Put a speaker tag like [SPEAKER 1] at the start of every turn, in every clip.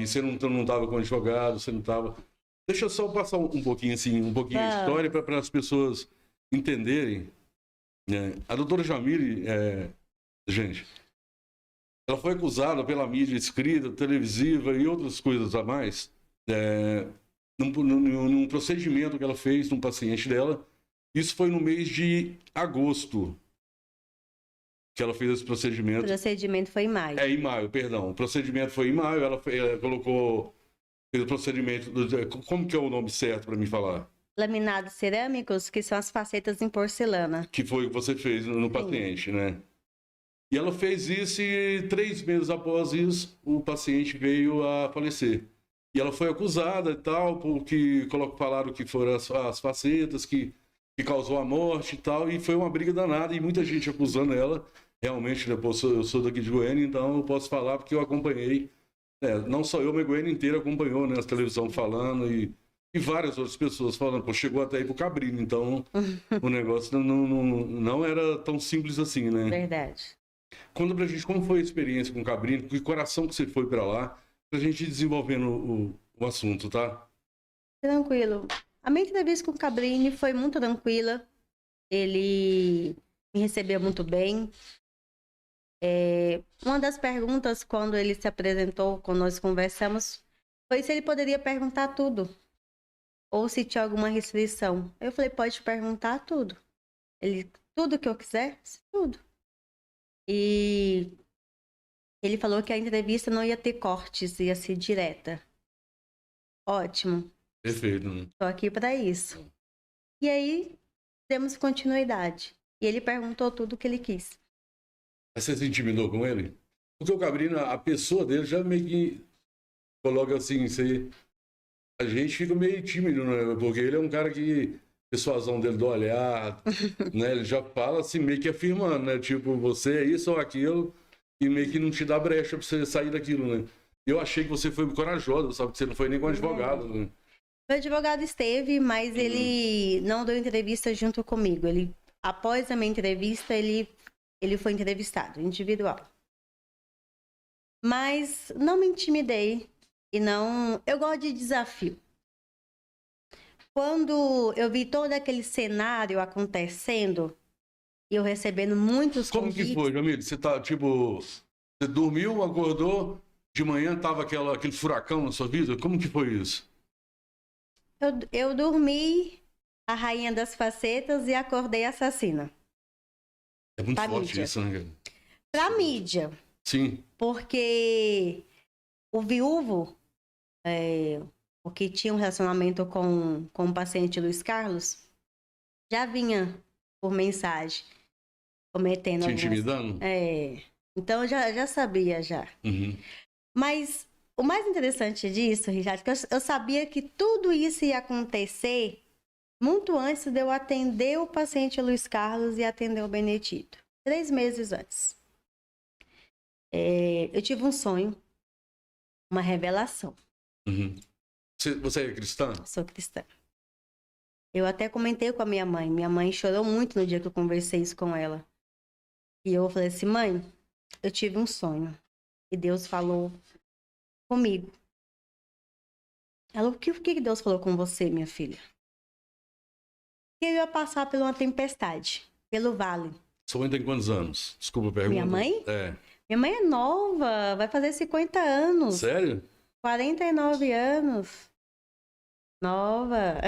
[SPEAKER 1] E você não estava com advogado, você não estava... Deixa eu só passar um pouquinho, assim, um pouquinho de história para as pessoas entenderem. A doutora Jamile, gente, ela foi acusada pela mídia escrita, televisiva e outras coisas a mais, num procedimento que ela fez num paciente dela. Isso foi no mês de agosto que ela fez esse procedimento.
[SPEAKER 2] O procedimento foi em maio.
[SPEAKER 1] Em maio, perdão. O procedimento foi em maio, ela colocou... Fez o procedimento... Como que é o nome certo para me falar?
[SPEAKER 2] Laminados cerâmicos, que são as facetas em porcelana.
[SPEAKER 1] Que foi o que você fez no paciente, né? E ela fez isso e 3 meses após isso, o paciente veio a falecer. E ela foi acusada e tal, porque falaram que foram as facetas que causou a morte e tal, e foi uma briga danada, e muita gente acusando ela. Realmente, depois eu sou daqui de Goiânia, então eu posso falar porque eu acompanhei. Não só eu, mas Goiânia inteira acompanhou, né? A televisão falando e várias outras pessoas falando. Pô, chegou até aí pro Cabrini, então o negócio não era tão simples assim, né?
[SPEAKER 2] Verdade.
[SPEAKER 1] Conta pra gente como foi a experiência com o Cabrini, que coração que você foi pra lá, pra gente ir desenvolvendo o assunto, tá?
[SPEAKER 2] Tranquilo. A minha entrevista com o Cabrini foi muito tranquila. Ele me recebeu muito bem. Uma das perguntas, quando ele se apresentou, quando nós conversamos, foi se ele poderia perguntar tudo. Ou se tinha alguma restrição. Eu falei, pode perguntar tudo. Ele, tudo que eu quiser? Tudo. E ele falou que a entrevista não ia ter cortes, ia ser direta. Ótimo.
[SPEAKER 1] Perfeito, né?
[SPEAKER 2] Tô aqui para isso. E aí, demos continuidade. E ele perguntou tudo o que ele quis.
[SPEAKER 1] Mas você se intimidou com ele? Porque o Cabrini, a pessoa dele já meio que coloca assim, a gente fica meio tímido, né? Porque ele é um cara que, persuasão dele do olhar, né? Ele já fala assim, meio que afirmando, né? Tipo, você é isso ou aquilo, e meio que não te dá brecha pra você sair daquilo, né? Eu achei que você foi corajosa, sabe? Que você não foi nem com advogado, né?
[SPEAKER 2] O advogado esteve, mas ele não deu entrevista junto comigo. Ele, após a minha entrevista, ele foi entrevistado, individual. Mas não me intimidei e não... Eu gosto de desafio. Quando eu vi todo aquele cenário acontecendo e eu recebendo muitos convites...
[SPEAKER 1] Como que foi, Jamile? Você tá, tipo... Você dormiu, acordou, de manhã tava aquele furacão na sua vida? Como que foi isso?
[SPEAKER 2] Eu dormi a rainha das facetas e acordei assassina.
[SPEAKER 1] É muito
[SPEAKER 2] Pra
[SPEAKER 1] forte
[SPEAKER 2] mídia.
[SPEAKER 1] isso, né, cara?
[SPEAKER 2] Pra mídia.
[SPEAKER 1] Sim.
[SPEAKER 2] Porque o viúvo, o que tinha um relacionamento com o paciente Luiz Carlos, já vinha por mensagem, cometendo
[SPEAKER 1] Te intimidando?
[SPEAKER 2] Então eu já sabia já.
[SPEAKER 1] Uhum.
[SPEAKER 2] Mas o mais interessante disso, Richard, que eu sabia que tudo isso ia acontecer muito antes de eu atender o paciente Luiz Carlos e atender o Benedito. 3 meses antes. Eu tive um sonho, uma revelação.
[SPEAKER 1] Uhum. Você é cristã?
[SPEAKER 2] Sou cristã. Eu até comentei com a minha mãe. Minha mãe chorou muito no dia que eu conversei isso com ela. E eu falei assim, mãe, eu tive um sonho. E Deus falou comigo. Ela, o que Deus falou com você, minha filha? Que eu ia passar por uma tempestade, pelo vale.
[SPEAKER 1] Sua mãe tem quantos anos? Desculpa a pergunta.
[SPEAKER 2] Minha mãe? Minha mãe é nova, vai fazer 50 anos.
[SPEAKER 1] Sério?
[SPEAKER 2] 49 anos. Nova.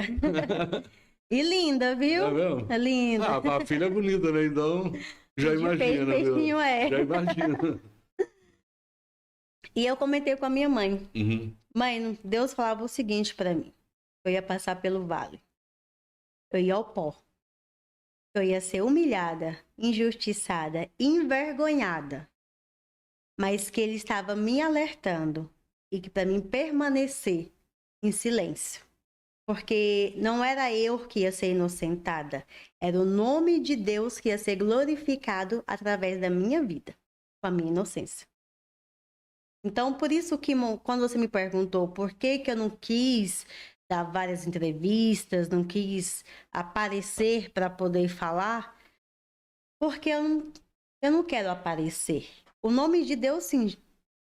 [SPEAKER 2] E linda, viu?
[SPEAKER 1] É mesmo?
[SPEAKER 2] É linda.
[SPEAKER 1] A filha é bonita, né? Então, já imagina.
[SPEAKER 2] Peixinho
[SPEAKER 1] Já imagina.
[SPEAKER 2] E eu comentei com a minha mãe.
[SPEAKER 1] Uhum.
[SPEAKER 2] Mãe, Deus falava o seguinte pra mim. Eu ia passar pelo vale. Eu ia ao pó. Eu ia ser humilhada, injustiçada, envergonhada. Mas que ele estava me alertando. E que para mim permanecer em silêncio. Porque não era eu que ia ser inocentada. Era o nome de Deus que ia ser glorificado através da minha vida. Com a minha inocência. Então, por isso que quando você me perguntou por que eu não quis dar várias entrevistas, não quis aparecer para poder falar, porque eu não quero aparecer. O nome de Deus, sim.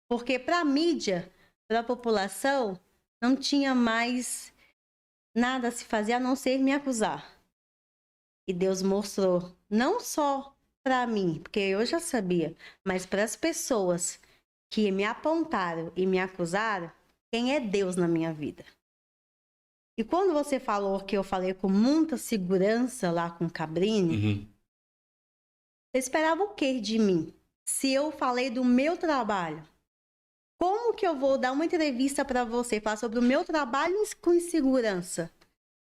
[SPEAKER 2] Porque para a mídia, para a população, não tinha mais nada a se fazer a não ser me acusar. E Deus mostrou, não só para mim, porque eu já sabia, mas para as pessoas que me apontaram e me acusaram, quem é Deus na minha vida. E quando você falou que eu falei com muita segurança lá com o Cabrini, você esperava o quê de mim? Se eu falei do meu trabalho, como que eu vou dar uma entrevista para você, falar sobre o meu trabalho com insegurança?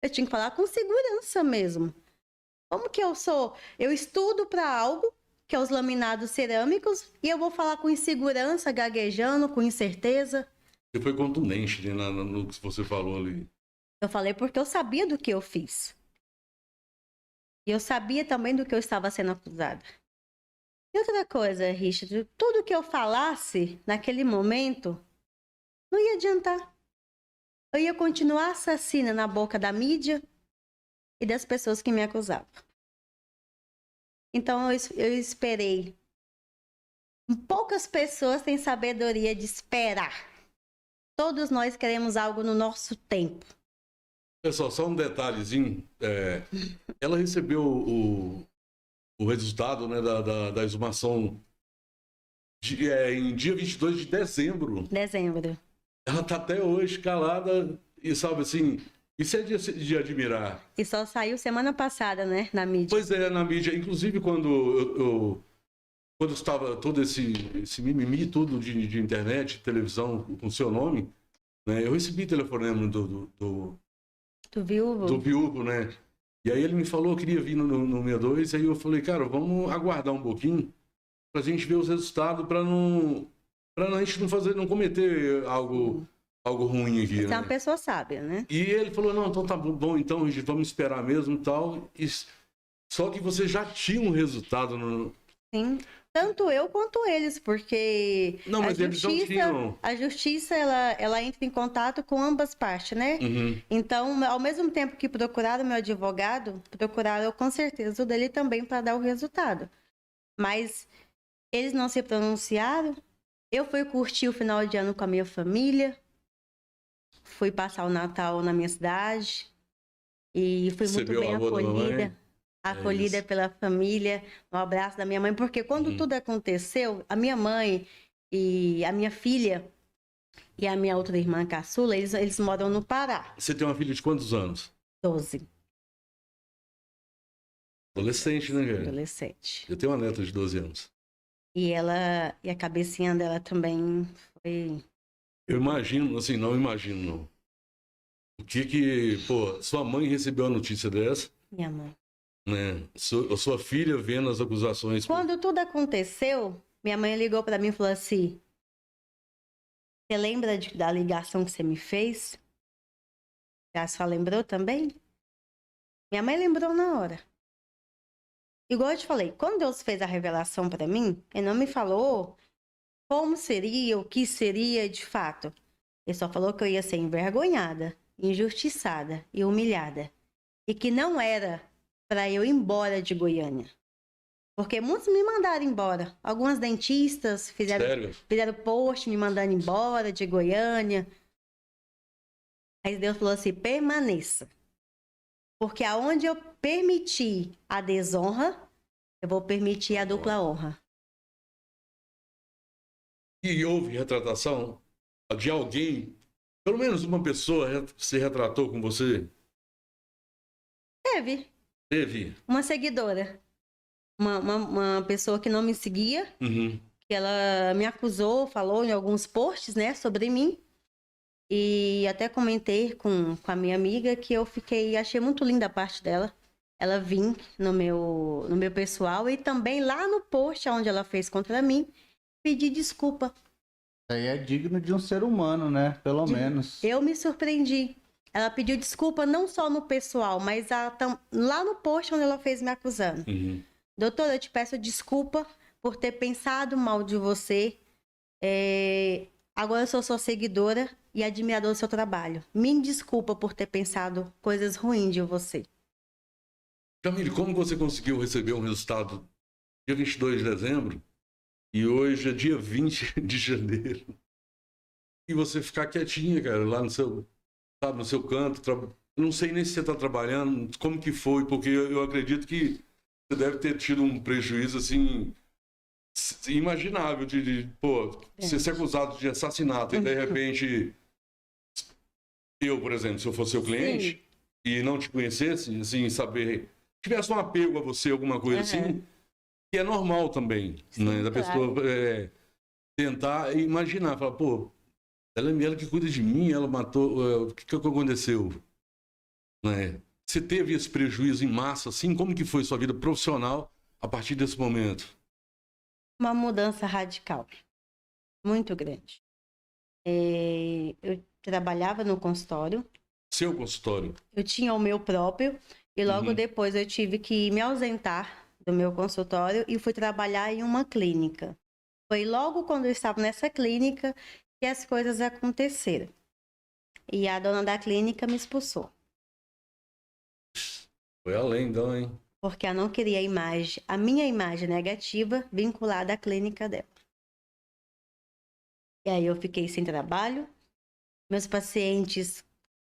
[SPEAKER 2] Eu tinha que falar com segurança mesmo. Como que eu sou? Eu estudo para algo, que é os laminados cerâmicos, e eu vou falar com insegurança, gaguejando, com incerteza.
[SPEAKER 1] Você foi contundente, né, no que você falou ali.
[SPEAKER 2] Eu falei porque eu sabia do que eu fiz. E eu sabia também do que eu estava sendo acusada. E outra coisa, Richard, tudo que eu falasse naquele momento não ia adiantar. Eu ia continuar assassina na boca da mídia e das pessoas que me acusavam. Então eu esperei. Poucas pessoas têm sabedoria de esperar. Todos nós queremos algo no nosso tempo.
[SPEAKER 1] Pessoal, só um detalhezinho. Ela recebeu o resultado, né, da exumação em dia 22 de dezembro.
[SPEAKER 2] Dezembro.
[SPEAKER 1] Ela está até hoje calada e, sabe assim, isso é de admirar.
[SPEAKER 2] E só saiu semana passada, né, na mídia.
[SPEAKER 1] Pois é, na mídia. Inclusive, quando estava todo esse mimimi, tudo de internet, televisão, com seu nome, né, eu recebi telefonema do
[SPEAKER 2] viúvo?
[SPEAKER 1] Do viúvo, né? E aí ele me falou que queria vir no 62, aí eu falei, cara, vamos aguardar um pouquinho pra gente ver os resultados, pra a gente não cometer algo ruim aqui,
[SPEAKER 2] Você
[SPEAKER 1] né?
[SPEAKER 2] é uma pessoa sábia, né?
[SPEAKER 1] E ele falou, não, então tá bom, então, gente, vamos esperar mesmo e tal. Só que você já tinha um resultado no...
[SPEAKER 2] Sim. Tanto eu quanto eles, porque
[SPEAKER 1] não, mas eles não tinham.
[SPEAKER 2] A justiça, ela entra em contato com ambas partes, né?
[SPEAKER 1] Uhum.
[SPEAKER 2] Então, ao mesmo tempo que procuraram meu advogado, procuraram com certeza o dele também para dar o resultado. Mas eles não se pronunciaram. Eu fui curtir o final de ano com a minha família. Fui passar o Natal na minha cidade. E fui muito bem acolhida. Acolhida pela família, um abraço da minha mãe, porque quando tudo aconteceu, a minha mãe e a minha filha e a minha outra irmã caçula, eles moram no Pará.
[SPEAKER 1] Você tem uma filha de quantos anos?
[SPEAKER 2] 12.
[SPEAKER 1] Adolescente, né, cara?
[SPEAKER 2] Adolescente.
[SPEAKER 1] Eu tenho uma neta de 12 anos.
[SPEAKER 2] E a cabecinha dela também foi...
[SPEAKER 1] Eu imagino, assim, não imagino, não. O que, pô, sua mãe recebeu a notícia dessa?
[SPEAKER 2] Minha mãe.
[SPEAKER 1] Né? Sua filha vendo as acusações.
[SPEAKER 2] Quando tudo aconteceu, minha mãe ligou para mim e falou assim: você lembra da ligação que você me fez? A sua lembrou também? Minha mãe lembrou na hora. Igual eu te falei, quando Deus fez a revelação para mim, ele não me falou como seria, o que seria de fato. Ele só falou que eu ia ser envergonhada, injustiçada e humilhada. E que não era para eu ir embora de Goiânia. Porque muitos me mandaram embora. Algumas dentistas fizeram post me mandando embora de Goiânia. Aí Deus falou assim, permaneça. Porque aonde eu permitir a desonra, eu vou permitir a dupla honra.
[SPEAKER 1] E houve retratação de alguém, pelo menos uma pessoa se retratou com você?
[SPEAKER 2] Teve. Uma seguidora. Uma pessoa que não me seguia, que ela me acusou, falou em alguns posts, né, sobre mim. E até comentei com a minha amiga que achei muito linda a parte dela. Ela vinha no meu pessoal e também lá no post onde ela fez contra mim, pedir desculpa.
[SPEAKER 3] Aí é digno de um ser humano, né? Pelo menos.
[SPEAKER 2] Eu me surpreendi. Ela pediu desculpa não só no pessoal, mas lá no post onde ela fez me acusando. Doutora, eu te peço desculpa por ter pensado mal de você. Agora eu sou sua seguidora e admiradora do seu trabalho. Me desculpa por ter pensado coisas ruins de você.
[SPEAKER 1] Jamile, como você conseguiu receber um resultado dia 22 de dezembro e hoje é dia 20 de janeiro? e você ficar quietinha, cara, lá no seu, sabe, no seu canto. Não sei nem se você está trabalhando, como que foi, porque eu acredito que você deve ter tido um prejuízo, assim, imaginável pô, você ser acusado de assassinato e, de repente, eu, por exemplo, se eu fosse seu cliente...
[SPEAKER 2] Sim.
[SPEAKER 1] E não te conhecesse, assim, saber, tivesse um apego a você, alguma coisa assim, que é normal também,
[SPEAKER 2] Sim,
[SPEAKER 1] né? Da
[SPEAKER 2] claro.
[SPEAKER 1] pessoa tentar imaginar, falar, pô, ela que cuida de mim, ela matou, o que aconteceu? Né? Você teve esse prejuízo em massa, assim, como que foi sua vida profissional a partir desse momento?
[SPEAKER 2] Uma mudança radical, muito grande. Eu trabalhava no consultório,
[SPEAKER 1] Seu consultório.
[SPEAKER 2] eu tinha o meu próprio, e logo depois eu tive que me ausentar do meu consultório e fui trabalhar em uma clínica. Foi logo quando eu estava nessa clínica que as coisas aconteceram. E a dona da clínica me expulsou.
[SPEAKER 1] Foi além, então, hein?
[SPEAKER 2] Porque ela não queria a minha imagem negativa vinculada à clínica dela. E aí eu fiquei sem trabalho, meus pacientes,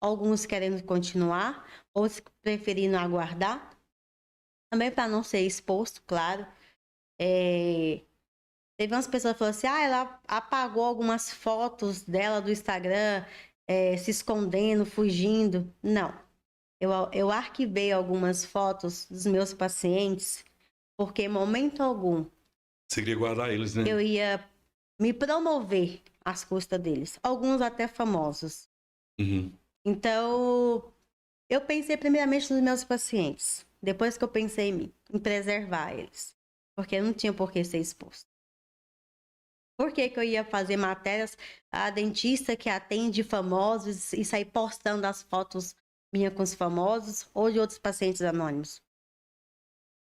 [SPEAKER 2] alguns querendo continuar, outros preferindo aguardar, também para não ser exposto, claro. Teve umas pessoas que falaram assim, ela apagou algumas fotos dela do Instagram, se escondendo, fugindo. Não, eu arquivei algumas fotos dos meus pacientes, porque em momento algum
[SPEAKER 1] Você queria guardar eles, né?
[SPEAKER 2] eu ia me promover às custas deles. Alguns até famosos. Então, eu pensei primeiramente nos meus pacientes. Depois que eu pensei em mim, em preservar eles. Porque não tinha por que ser exposto. Por que eu ia fazer matérias a dentista que atende famosos e sair postando as fotos minhas com os famosos ou de outros pacientes anônimos?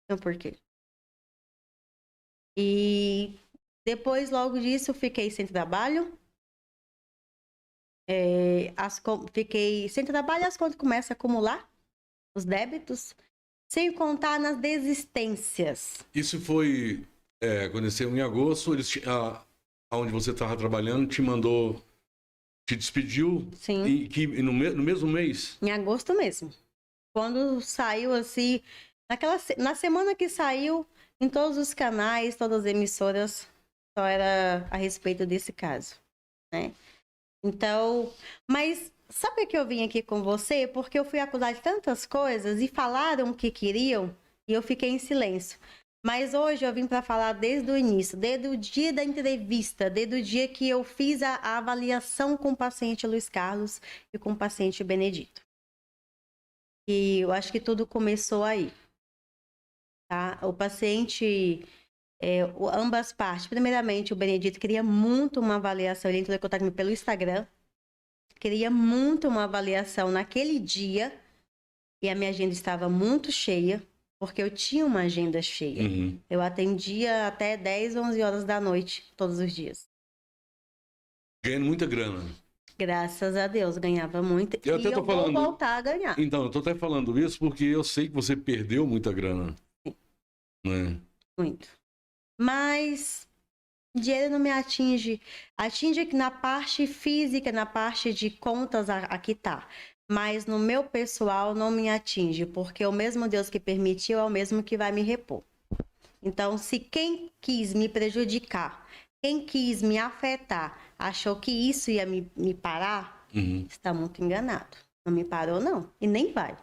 [SPEAKER 2] Não por quê. E depois, logo disso, eu fiquei sem trabalho. Fiquei sem trabalho, as contas começam a acumular, os débitos, sem contar nas desistências.
[SPEAKER 1] Isso foi, aconteceu em agosto, onde você estava trabalhando, te mandou, te despediu,
[SPEAKER 2] Sim.
[SPEAKER 1] e no mesmo mês?
[SPEAKER 2] Em agosto mesmo. Quando saiu assim, na semana que saiu, em todos os canais, todas as emissoras, só era a respeito desse caso, né? Então, mas sabe que eu vim aqui com você? Porque eu fui acusada de tantas coisas e falaram o que queriam e eu fiquei em silêncio. Mas hoje eu vim para falar desde o início, desde o dia da entrevista, desde o dia que eu fiz a avaliação com o paciente Luiz Carlos e com o paciente Benedito. E eu acho que tudo começou aí. Tá? O paciente, ambas partes. Primeiramente, o Benedito queria muito uma avaliação. Ele entrou em contato comigo pelo Instagram. Queria muito uma avaliação naquele dia. E a minha agenda estava muito cheia, porque eu tinha uma agenda cheia. Eu atendia até 10, 11 horas da noite, todos os dias.
[SPEAKER 1] Ganhando muita grana.
[SPEAKER 2] Graças a Deus, ganhava muito.
[SPEAKER 1] Eu até tô falando,
[SPEAKER 2] vou voltar a ganhar.
[SPEAKER 1] Então, eu tô até falando isso porque eu sei que você perdeu muita grana.
[SPEAKER 2] Sim.
[SPEAKER 1] Né?
[SPEAKER 2] Muito. Mas dinheiro não me atinge. Atinge na parte física, na parte de contas, aqui tá. Mas no meu pessoal não me atinge, porque o mesmo Deus que permitiu é o mesmo que vai me repor. Então, se quem quis me prejudicar, quem quis me afetar, achou que isso ia me parar, está muito enganado. Não me parou, não. E nem vai.